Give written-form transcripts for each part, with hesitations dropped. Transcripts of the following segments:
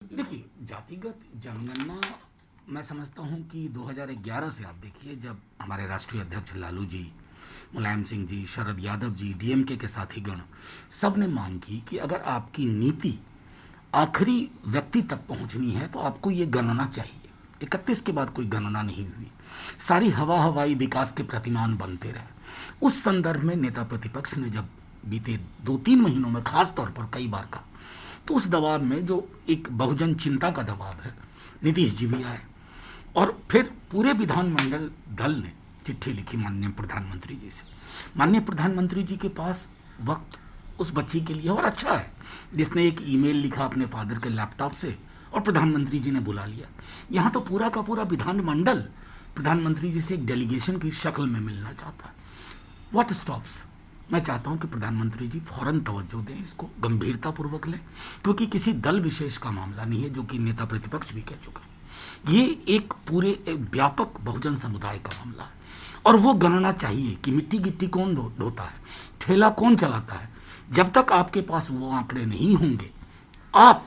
देखिए, जातिगत जनगणना मैं समझता हूँ कि 2011 से आप देखिए, जब हमारे राष्ट्रीय अध्यक्ष लालू जी, मुलायम सिंह जी, शरद यादव जी, डीएमके के साथी गण, सब ने मांग की कि अगर आपकी नीति आखिरी व्यक्ति तक पहुंचनी है तो आपको ये गणना चाहिए। 31 के बाद कोई गणना नहीं हुई, सारी हवाई विकास के प्रतिमान बनते रहे। उस संदर्भ में नेता प्रतिपक्ष ने जब बीते 2-3 महीनों में खास तौर पर कई बार कहा, तो उस दबाव में जो एक बहुजन चिंता का दबाव है, नीतीश जी भी आए और फिर पूरे विधानमंडल दल ने चिट्ठी लिखी माननीय प्रधानमंत्री जी से। माननीय प्रधानमंत्री जी के पास वक्त उस बच्ची के लिए और अच्छा है, जिसने एक ईमेल लिखा अपने फादर के लैपटॉप से और प्रधानमंत्री जी ने बुला लिया। यहाँ तो पूरा का पूरा विधानमंडल प्रधानमंत्री जी से एक डेलीगेशन की शक्ल में मिलना चाहता है। What stops? मैं चाहता हूं कि प्रधानमंत्री जी फौरन तवज्जो दें, इसको गंभीरतापूर्वक लें, क्योंकि किसी दल विशेष का मामला नहीं है, जो कि नेता प्रतिपक्ष भी कह चुके हैं। ये एक पूरे व्यापक बहुजन समुदाय का मामला है और वो गणना चाहिए कि मिट्टी गिट्टी कौन ढोता है, ठेला कौन चलाता है। जब तक आपके पास वो आंकड़े नहीं होंगे, आप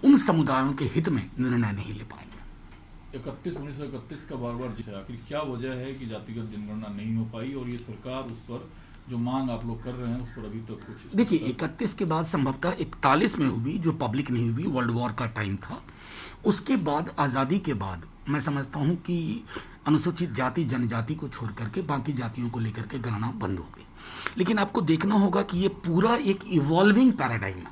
उन समुदायों के हित में निर्णय नहीं ले पाएंगे। 1931 का बार बार आखिर क्या वजह है कि जातिगत जनगणना नहीं हो पाई, और ये सरकार उस पर जो मांग आप लोग कर रहे हैं उस पर अभी तक कुछ? देखिए, 31 के बाद संभवतः 41 में हुई, जो पब्लिक नहीं हुई, वर्ल्ड वॉर का टाइम था। उसके बाद आज़ादी के बाद मैं समझता हूं कि अनुसूचित जाति जनजाति को छोड़ करके बाकी जातियों को लेकर के गणना बंद हो गई। लेकिन आपको देखना होगा कि ये पूरा एक इवॉल्विंग पैराडाइम है।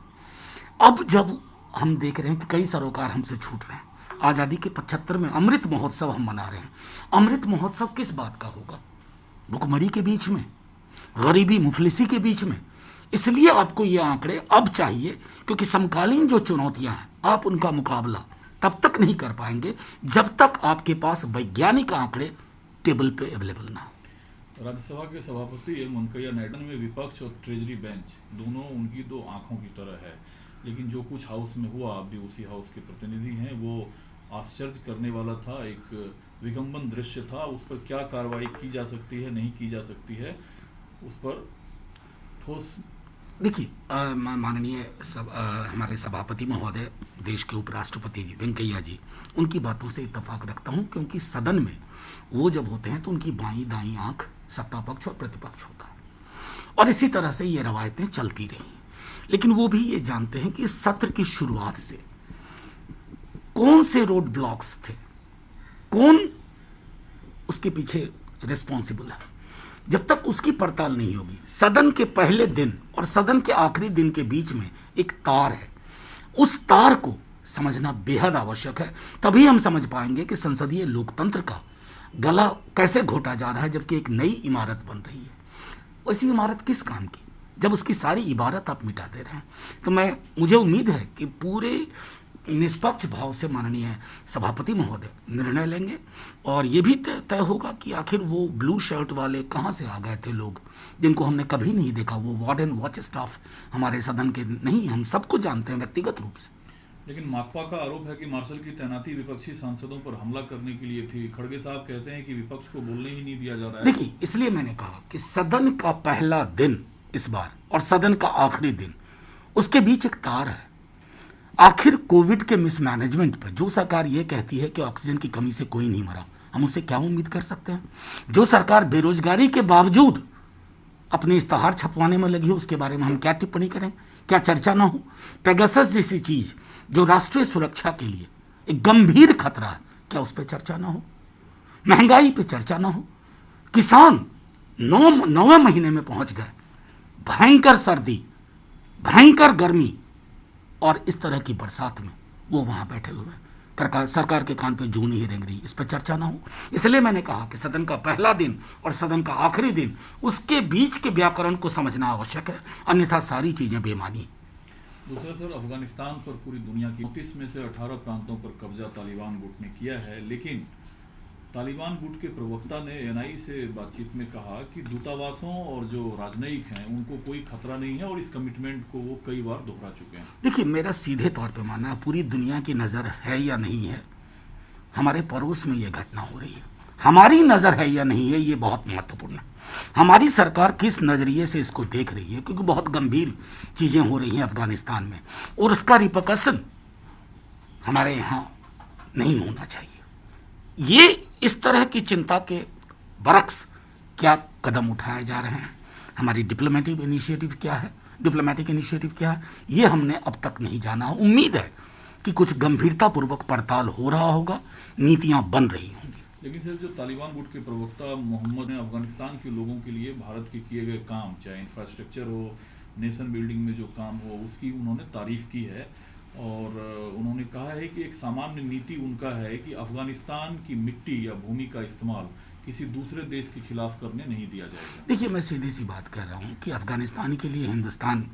अब जब हम देख रहे हैं कि कई सरोकार हमसे छूट रहे हैं, आज़ादी के 75 में अमृत महोत्सव हम मना रहे हैं। अमृत महोत्सव किस बात का होगा? भुखमरी के बीच में, गरीबी मुफलिसी के बीच में। इसलिए आपको ये आंकड़े अब चाहिए, क्योंकि समकालीन जो चुनौतियां हैं, आप उनका मुकाबला तब तक नहीं कर पाएंगे जब तक आपके पास वैज्ञानिक आंकड़े टेबल पे अवेलेबल ना हो। राज्यसभा के सभापति एम वेंकैया नायडू में विपक्ष और ट्रेजरी बेंच दोनों उनकी दो आंखों की तरह है, लेकिन जो कुछ हाउस में हुआ, आप भी उसी हाउस के प्रतिनिधि हैं, वो आश्चर्य करने वाला था, एक विगंबन दृश्य था। उस पर क्या कार्रवाई की जा सकती है, नहीं की जा सकती है, उस पर ठोस? देखिए, माननीय हमारे सभापति महोदय, देश के उपराष्ट्रपति जी वेंकैया जी, उनकी बातों से इत्तेफाक रखता हूं, क्योंकि सदन में वो जब होते हैं तो उनकी बाईं दाईं आंख सत्ता पक्ष और प्रतिपक्ष होता है, और इसी तरह से ये रवायतें चलती रही। लेकिन वो भी ये जानते हैं कि इस सत्र की शुरुआत से कौन से रोड ब्लॉक्स थे, कौन उसके पीछे रिस्पॉन्सिबल है। जब तक उसकी पड़ताल नहीं होगी, सदन के पहले दिन और सदन के आखिरी दिन के बीच में एक तार है, उस तार को समझना बेहद आवश्यक है। तभी हम समझ पाएंगे कि संसदीय लोकतंत्र का गला कैसे घोटा जा रहा है, जबकि एक नई इमारत बन रही है। वैसी इमारत किस काम की, जब उसकी सारी इबारत आप मिटा दे रहे हैं। तो मुझे उम्मीद है कि पूरे निष्पक्ष भाव से माननीय सभापति महोदय निर्णय लेंगे, और ये भी तय होगा कि आखिर वो ब्लू शर्ट वाले कहाँ से आ गए थे लोग, जिनको हमने कभी नहीं देखा। वो वार्ड एंड वॉच स्टाफ हमारे सदन के नहीं, हम सबको जानते हैं व्यक्तिगत रूप से। लेकिन माकपा का आरोप है कि मार्शल की तैनाती विपक्षी सांसदों पर हमला करने के लिए थी। खड़गे साहब कहते हैं कि विपक्ष को बोलने ही नहीं दिया जा रहा है। देखिए, इसलिए मैंने कहा कि सदन का पहला दिन इस बार और सदन का आखिरी दिन, उसके बीच एक तार है। आखिर कोविड के मिसमैनेजमेंट पर जो सरकार ये कहती है कि ऑक्सीजन की कमी से कोई नहीं मरा, हम उससे क्या उम्मीद कर सकते हैं? जो सरकार बेरोजगारी के बावजूद अपने इश्तहार छपवाने में लगी हो, उसके बारे में हम क्या टिप्पणी करें? क्या चर्चा ना हो? पेगासस जैसी चीज जो राष्ट्रीय सुरक्षा के लिए एक गंभीर खतरा है, क्या उस पर चर्चा ना हो? महंगाई पे चर्चा ना हो? किसान 9वें महीने में पहुंच गए, भयंकर सर्दी, भयंकर गर्मी और इस तरह की बरसात में वो वहां बैठे हुए, सरकार के कान पे जूं नहीं रेंग रही, इस पर चर्चा ना हो। इसलिए मैंने कहा कि सदन का पहला दिन और सदन का आखिरी दिन, उसके बीच के व्याकरण को समझना आवश्यक है, अन्यथा सारी चीजें बेमानी। दूसरा सर, अफगानिस्तान पर पूरी दुनिया की 29 में से 18 प्रांतों पर कब्जा तालिबान गुट ने किया है, लेकिन तालिबान गुट के प्रवक्ता ने एनआई से बातचीत में कहा कि दूतावासों और जो राजनयिक हैं उनको कोई खतरा नहीं है, और इस कमिटमेंट को वो कई बार दोहरा चुके हैं। देखिए, मेरा सीधे तौर पे मानना है, पूरी दुनिया की नज़र है या नहीं है, हमारे पड़ोस में ये घटना हो रही है, हमारी नज़र है या नहीं है, ये बहुत महत्वपूर्ण है। हमारी सरकार किस नज़रिए से इसको देख रही है, क्योंकि बहुत गंभीर चीज़ें हो रही हैं अफगानिस्तान में, और उसका रिपरकशन हमारे यहाँ नहीं होना चाहिए। ये इस तरह की चिंता के बरक्स क्या कदम उठाए जा रहे हैं, हमारी डिप्लोमेटिक इनिशिएटिव क्या है, ये हमने अब तक नहीं जाना। उम्मीद है कि कुछ गंभीरतापूर्वक पड़ताल हो रहा होगा, नीतियां बन रही होंगी। लेकिन सर, जो तालिबान गुट के प्रवक्ता मोहम्मद ने अफगानिस्तान के लोगों के लिए भारत के किए गए काम, चाहे इंफ्रास्ट्रक्चर हो, नेशन बिल्डिंग में जो काम हो, उसकी उन्होंने तारीफ की है और उन्होंने कहा है कि एक सामान्य नीति उनका है कि अफगानिस्तान की मिट्टी या भूमि का इस्तेमाल किसी दूसरे देश के खिलाफ करने नहीं दिया जाएगा। देखिए, मैं सीधी सी बात कर रहा हूँ कि अफगानिस्तान के लिए हिंदुस्तान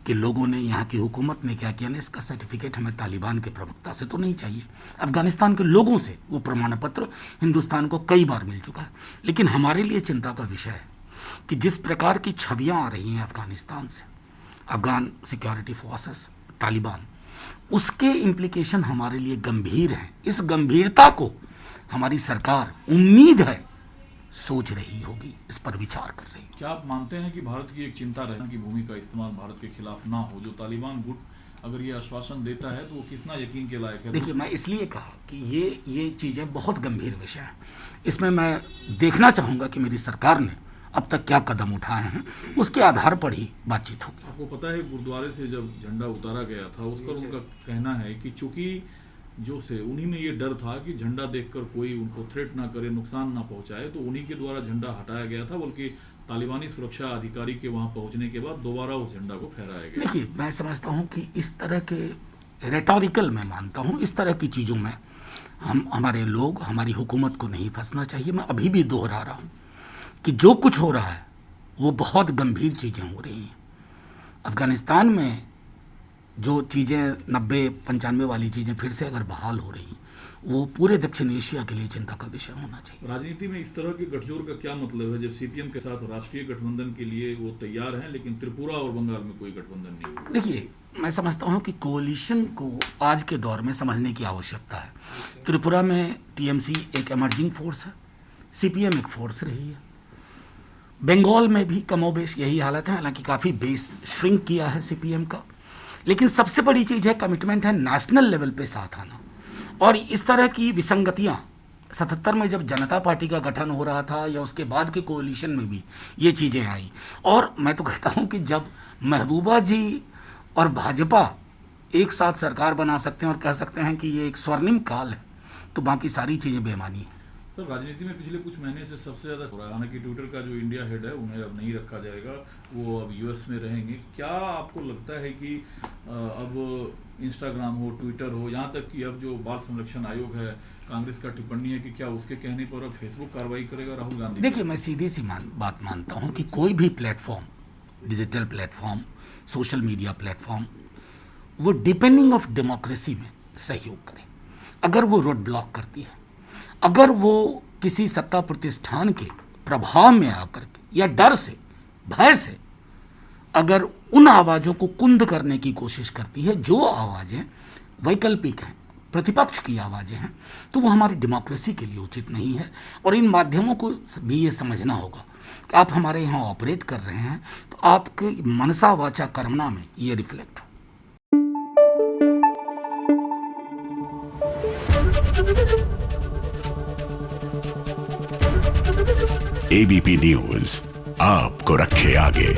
के लोगों ने, यहाँ की हुकूमत ने क्या किया ना, इसका सर्टिफिकेट हमें तालिबान के प्रवक्ता से तो नहीं चाहिए, अफगानिस्तान के लोगों से वो प्रमाण पत्र हिंदुस्तान को कई बार मिल चुका है। लेकिन हमारे लिए चिंता का विषय है कि जिस प्रकार की छवियाँ आ रही हैं अफगानिस्तान से, अफगान सिक्योरिटी फोर्सेस, तालिबान, उसके इम्प्लीकेशन हमारे लिए गंभीर हैं। इस गंभीरता को हमारी सरकार, उम्मीद है, सोच रही होगी, इस पर विचार कर रही। क्या आप मानते हैं कि भारत की एक चिंता रहे कि भूमि का इस्तेमाल भारत के खिलाफ ना हो? जो तालिबान गुट अगर ये आश्वासन देता है तो वो कितना यकीन के लायक है? देखिए, मैं इसलिए कहा कि ये चीज़ें बहुत गंभीर विषय हैं। इसमें मैं देखना चाहूँगा कि मेरी सरकार ने अब तक क्या कदम उठाए हैं, उसके आधार पर ही बातचीत होगी। आपको पता है, गुरुद्वारे से जब झंडा उतारा गया था, उस पर उनका कहना है कि चूंकि जो से उन्हीं में ये डर था कि झंडा देखकर कोई उनको थ्रेट ना करे, नुकसान ना पहुंचाए, तो उन्हीं के द्वारा झंडा हटाया गया था। बल्कि तालिबानी सुरक्षा अधिकारी के वहां पहुंचने के बाद दोबारा उस झंडा को फहराया गया। देखिए, मैं समझता हूं कि इस तरह के रेटोरिकल, मैं मानता हूं, इस तरह की चीज़ों में हमारे लोग, हमारी हुकूमत को नहीं फंसना चाहिए। मैं अभी भी दोहरा रहा हूँ कि जो कुछ हो रहा है वो बहुत गंभीर चीज़ें हो रही हैं। अफगानिस्तान में जो चीज़ें 90-95 वाली चीज़ें फिर से अगर बहाल हो रही हैं, वो पूरे दक्षिण एशिया के लिए चिंता का विषय होना चाहिए। राजनीति में इस तरह के गठजोड़ का क्या मतलब है, जब सीपीएम के साथ राष्ट्रीय गठबंधन के लिए वो तैयार हैं, लेकिन त्रिपुरा और बंगाल में कोई गठबंधन नहीं है? देखिए, मैं समझता हूँ कि कोalition को आज के दौर में समझने की आवश्यकता है। त्रिपुरा में टीएमसी एक एमर्जिंग फोर्स है, सीपीएम एक फोर्स रही है। बंगाल में भी कमोबेश यही हालत है, हालांकि काफ़ी बेस श्रिंक किया है सीपीएम का। लेकिन सबसे बड़ी चीज़ है कमिटमेंट है नेशनल लेवल पे साथ आना। और इस तरह की विसंगतियां 77 में जब जनता पार्टी का गठन हो रहा था या उसके बाद के कोalition में भी ये चीज़ें आई। और मैं तो कहता हूं कि जब महबूबा जी और भाजपा एक साथ सरकार बना सकते हैं और कह सकते हैं कि ये एक स्वर्णिम काल है, तो बाकी सारी चीज़ें बेमानी है। सर, राजनीति में पिछले कुछ महीने से सबसे ज़्यादा हो रहा है, हालांकि ट्विटर का जो इंडिया हेड है उन्हें अब नहीं रखा जाएगा, वो अब यूएस में रहेंगे। क्या आपको लगता है कि अब इंस्टाग्राम हो, ट्विटर हो, यहाँ तक कि अब जो बाल संरक्षण आयोग है, कांग्रेस का टिप्पणी है कि क्या उसके कहने पर अब फेसबुक कार्रवाई करेगा राहुल गांधी? देखिए, मैं सीधी सी बात मानता हूँ कि कोई भी platform, digital platform, social media platform, वो डिपेंडिंग ऑफ डेमोक्रेसी में सहयोग करे। अगर वो रोड ब्लॉक करती है, अगर वो किसी सत्ता प्रतिष्ठान के प्रभाव में आकर के या डर से, भय से अगर उन आवाज़ों को कुंद करने की कोशिश करती है, जो आवाज़ें वैकल्पिक हैं, प्रतिपक्ष की आवाज़ें हैं, तो वो हमारी डेमोक्रेसी के लिए उचित नहीं है। और इन माध्यमों को भी ये समझना होगा कि आप हमारे यहाँ ऑपरेट कर रहे हैं, तो आपके मनसा वाचा कर्मणा में ये रिफ्लेक्ट हो। एबीपी न्यूज आपको रखे आगे।